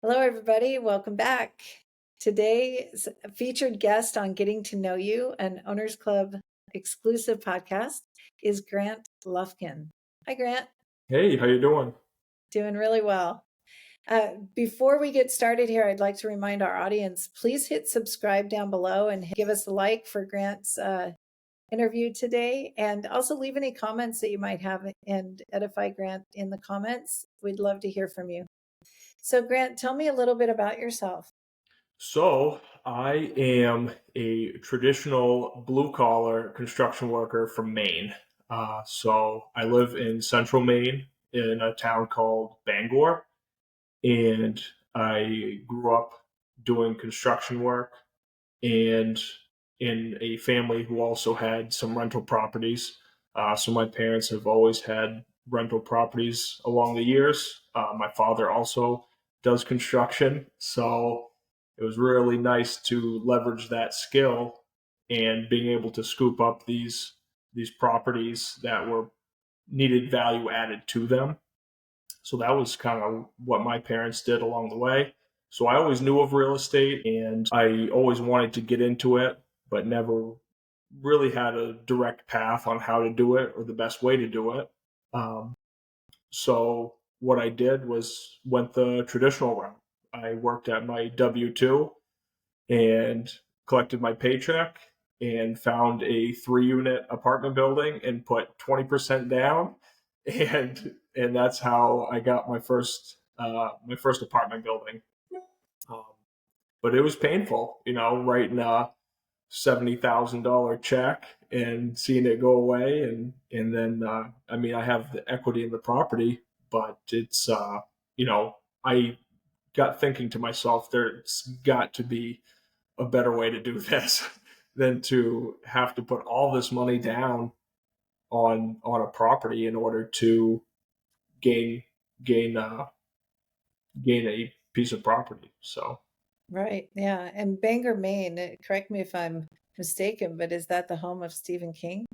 Hello, everybody. Welcome back. Today's featured guest on Getting to Know You, an Owners Club exclusive podcast, is Grant Lufkin. Hi, Grant. Hey, how you doing? Doing really well. Before we get started here, I'd like to remind our audience, please hit subscribe down below and give us a like for Grant's interview today. And also leave any comments that you might have and edify Grant in the comments. We'd love to hear from you. So, Grant, tell me a little bit about yourself. So, I am a traditional blue collar construction worker from Maine. So, I live in central Maine in a town called Bangor, and I grew up doing construction work and in a family who also had some rental properties. So, my parents have always had rental properties along the years. My father also does construction. So, it was really nice to leverage that skill and being able to scoop up these properties that were needed value added to them. So that was kind of what my parents did along the way. So I always knew of real estate and I always wanted to get into it, but never really had a direct path on how to do it or the best way to do it. Um, so what I did was went the traditional route. I worked at my W-2 and collected my paycheck and found a 3 unit apartment building and put 20% down. And that's how I got my first apartment building. Um, but it was painful, writing a $70,000 check and seeing it go away. And then, I have the equity in the property, but it's, I got thinking to myself, there's got to be a better way to do this than to have to put all this money down on a property in order to gain gain gain a piece of property. So Right. Yeah. And Bangor, Maine, correct me if I'm mistaken, but is that the home of Stephen King?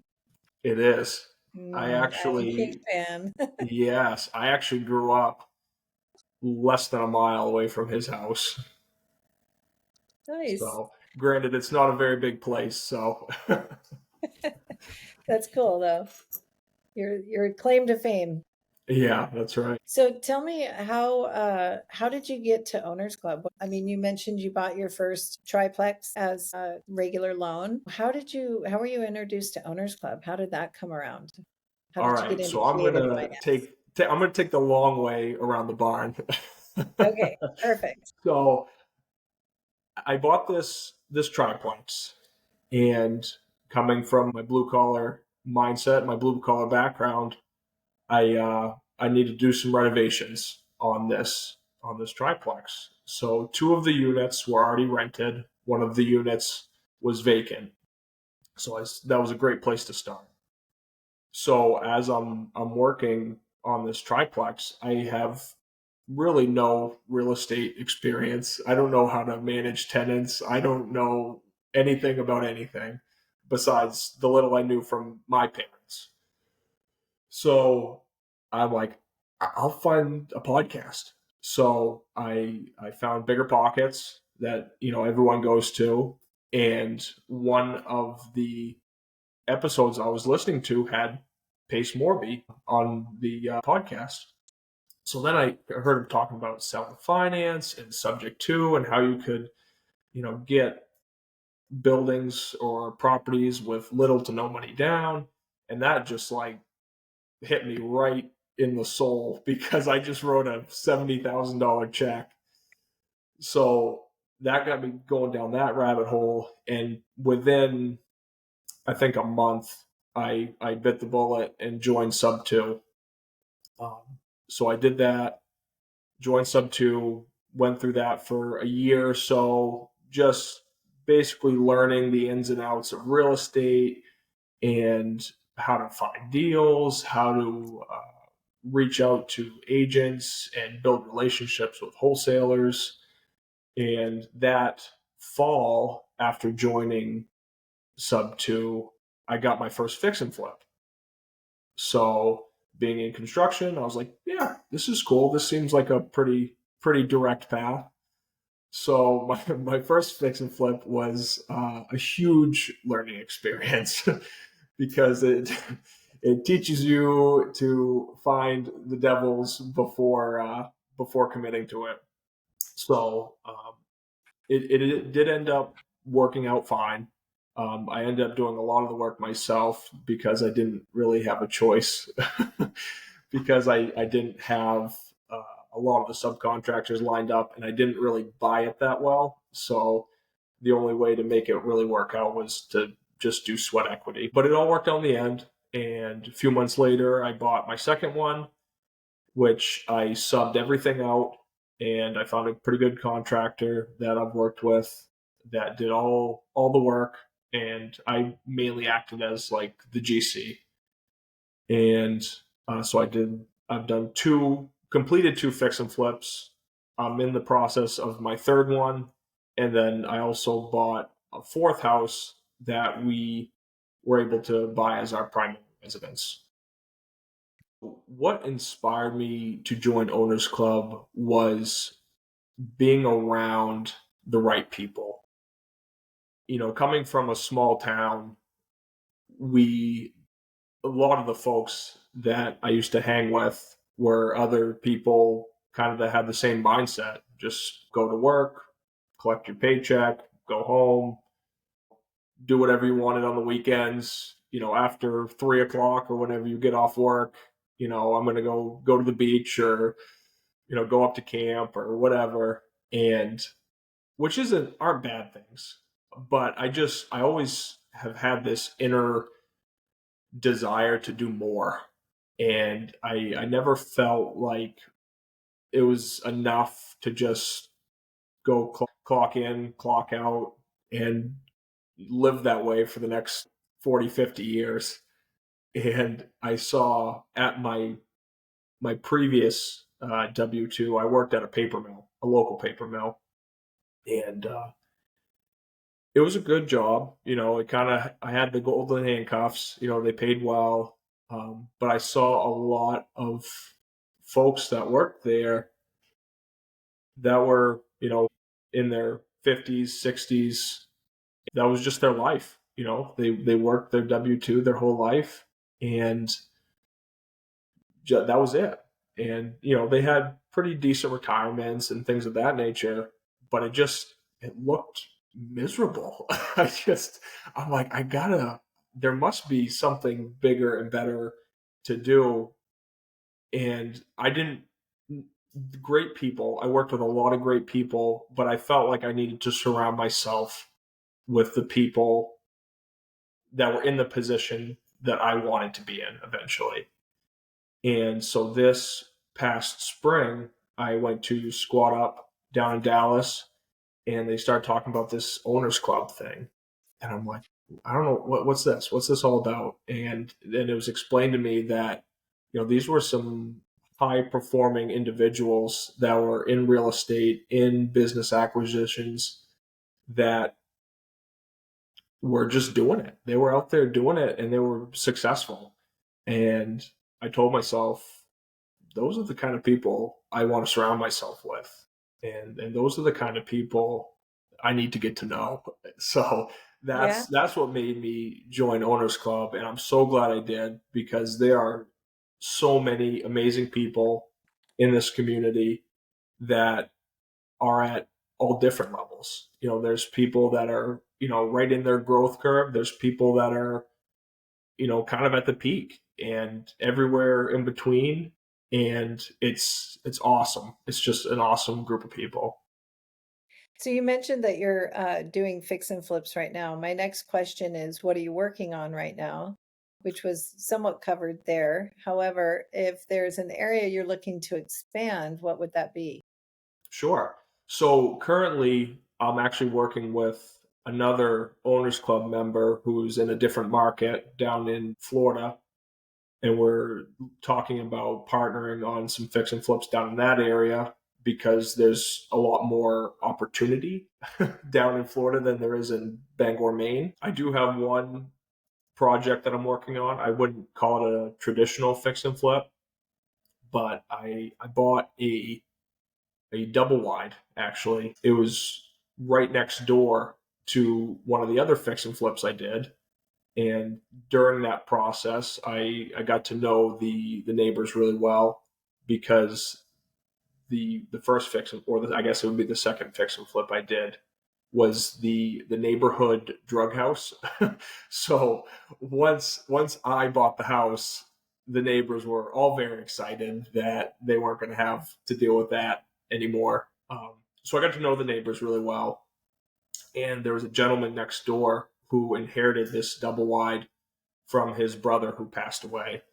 it is. I I'm a King actually fan. Yes, I actually grew up less than a mile away from his house. Nice. So granted, it's not a very big place. So That's cool though. Your claim to fame. yeah, that's right. So tell me how did you get to Owners Club? I mean, you mentioned you bought your first triplex as a regular loan. How were you introduced to Owners Club? How did that come around? How All did you get right, into so creative finance? I'm gonna take the long way around the barn. Okay, perfect. So I bought this triplex, and coming from my blue collar mindset, my blue collar background, I need to do some renovations on this triplex. So two of the units were already rented. One of the units was vacant. So that was a great place to start. So as I'm working on this triplex, I have really no real estate experience. I don't know how to manage tenants. I don't know anything about anything besides the little I knew from my parents. So I'm like, I'll find a podcast. So I found Bigger Pockets that everyone goes to, and one of the episodes I was listening to had Pace Morby on the podcast. So then I heard him talking about seller finance and subject to and how you could, get buildings or properties with little to no money down. And that just like hit me right in the soul because I just wrote a $70,000 check. So that got me going down that rabbit hole. And within, I think, a month, I bit the bullet and joined Sub 2. So I did that, joined Sub 2, went through that for a year or so, just basically learning the ins and outs of real estate and how to find deals, how to reach out to agents and build relationships with wholesalers. And that fall, after joining Sub 2, I got my first fix and flip. So being in construction, I was like, yeah, this is cool. This seems like a pretty pretty direct path. So my first fix and flip was a huge learning experience because it teaches you to find the devils before committing to it. So it did end up working out fine. I ended up doing a lot of the work myself because I didn't really have a choice because I didn't have a lot of the subcontractors lined up and I didn't really buy it that well. So the only way to make it really work out was to just do sweat equity. But it all worked out in the end. And a few months later, I bought my second one, which I subbed everything out, and I found a pretty good contractor that I've worked with that did all the work, and I mainly acted as like the GC. And so I've done completed two fix and flips. I'm in the process of my third one, and then I also bought a fourth house that we were able to buy as our primary residence. What inspired me to join Owners Club was being around the right people. Coming from a small town, we a lot of the folks that I used to hang with were other people kind of that had the same mindset. Just go to work, collect your paycheck, go home, do whatever you wanted on the weekends. After 3 o'clock or whenever you get off work, I'm going to go to the beach or go up to camp or whatever. And which aren't bad things, but I always have had this inner desire to do more. And I never felt like it was enough to just go clock in, clock out, and live that way for the next 40, 50 years. And I saw at my previous W-2, I worked at a paper mill, a local paper mill. And it was a good job. I had the golden handcuffs. They paid well, but I saw a lot of folks that worked there that were in their 50s, 60s. That was just their life. They worked their W-2 their whole life, and that was it. And they had pretty decent retirements and things of that nature, but it looked miserable. I'm like, there must be something bigger and better to do. And I didn't, great people. I worked with a lot of great people, but I felt like I needed to surround myself with the people that were in the position that I wanted to be in eventually. And so this past spring, I went to Squat Up down in Dallas, and they started talking about this owners club thing. And I'm like, I don't know, what's this? What's this all about? And then it was explained to me that, these were some high performing individuals that were in real estate, in business acquisitions, that were just doing it. They were out there doing it and they were successful. And I told myself, those are the kind of people I want to surround myself with. And those are the kind of people I need to get to know. So Yeah. that's what made me join Owners Club. And I'm so glad I did, because there are so many amazing people in this community that are at all different levels. There's people that are, right in their growth curve. There's people that are, kind of at the peak, and everywhere in between. And it's awesome. It's just an awesome group of people. So you mentioned that you're doing fix and flips right now. My next question is, what are you working on right now? Which was somewhat covered there. However, if there's an area you're looking to expand, what would that be? Sure. So currently, I'm actually working with another Owners Club member who's in a different market down in Florida. And we're talking about partnering on some fix and flips down in that area, because there's a lot more opportunity down in Florida than there is in Bangor, Maine. I do have one project that I'm working on. I wouldn't call it a traditional fix and flip, but I bought a double wide, actually. It was right next door to one of the other fix and flips I did. And during that process, I got to know the neighbors really well, because the first fix, I guess it would be the second fix and flip I did, was the neighborhood drug house. So once I bought the house, the neighbors were all very excited that they weren't going to have to deal with that anymore. So I got to know the neighbors really well, and there was a gentleman next door who inherited this double wide from his brother who passed away,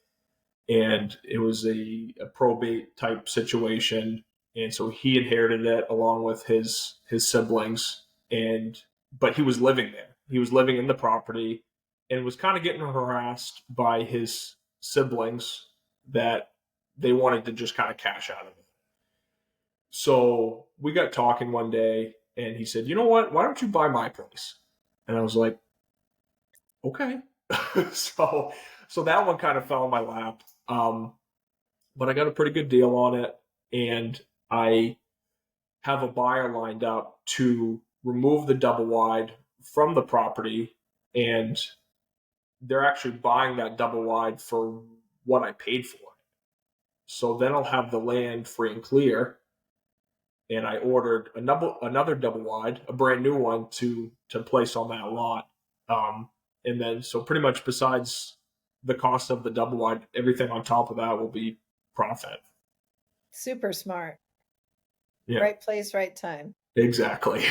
and it was a probate type situation, and so he inherited it along with his siblings, and but he was living there, he was living in the property, and was kind of getting harassed by his siblings that they wanted to just kind of cash out of it. So we got talking one day, and he said, you know what, why don't you buy my place? And I was like, okay. so so that one kind of fell in my lap. But I got a pretty good deal on it, and I have a buyer lined up to remove the double wide from the property, and they're actually buying that double wide for what I paid for it. So then I'll have the land free and clear, and I ordered another double wide, a brand new one to place on that lot. And then so pretty much besides the cost of the double wide, everything on top of that will be profit. Super smart. Yeah, Right place, right time. exactly.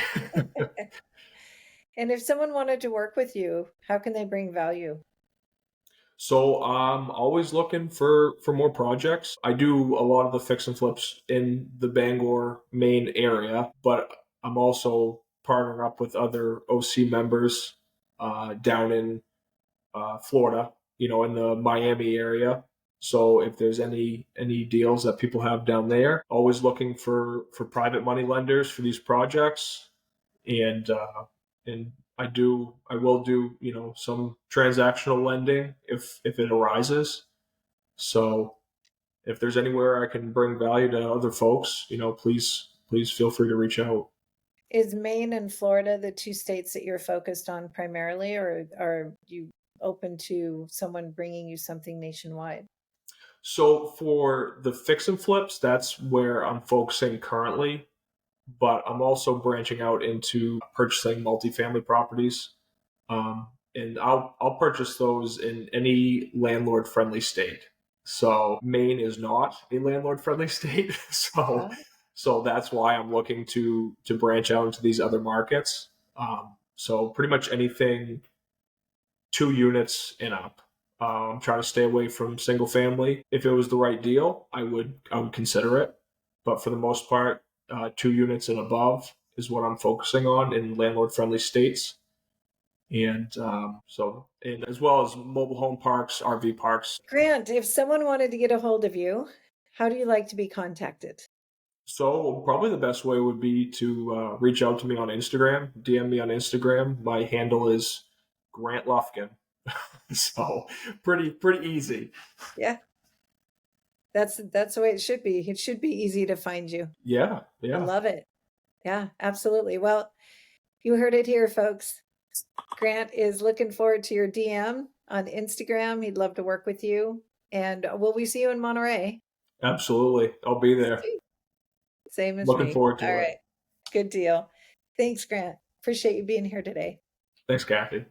And if someone wanted to work with you, how can they bring value? So I'm always looking for more projects. I do a lot of the fix and flips in the Bangor, Maine area, but I'm also partnering up with other OC members down in Florida, in the Miami area. So if there's any deals that people have down there, always looking for private money lenders for these projects, and I will do some transactional lending if it arises. So if there's anywhere I can bring value to other folks, please feel free to reach out. Is Maine and Florida the two states that you're focused on primarily, or are you open to someone bringing you something nationwide? So for the fix and flips, that's where I'm focusing currently, but I'm also branching out into purchasing multifamily properties. And I'll purchase those in any landlord friendly state. So Maine is not a landlord friendly state, so Oh, so that's why I'm looking to branch out into these other markets. So pretty much anything 2 units and up. Trying to stay away from single family. If it was the right deal, I would consider it. But for the most part, 2 units and above is what I'm focusing on in landlord friendly states. And as well as mobile home parks, RV parks. Grant, if someone wanted to get a hold of you, how do you like to be contacted? So probably the best way would be to reach out to me on Instagram, DM me on Instagram. My handle is Grant Lufkin. So pretty easy. Yeah, that's the way it should be. It should be easy to find you. Yeah, I yeah. love it. Yeah, absolutely. Well, you heard it here, folks. Grant is looking forward to your DM on Instagram. He'd love to work with you. And will we see you in Monterey? Absolutely. I'll be there. Sweet. Same as Looking me. forward All to it. right. Good deal. Thanks, Grant. Appreciate you being here today. Thanks, Kathie.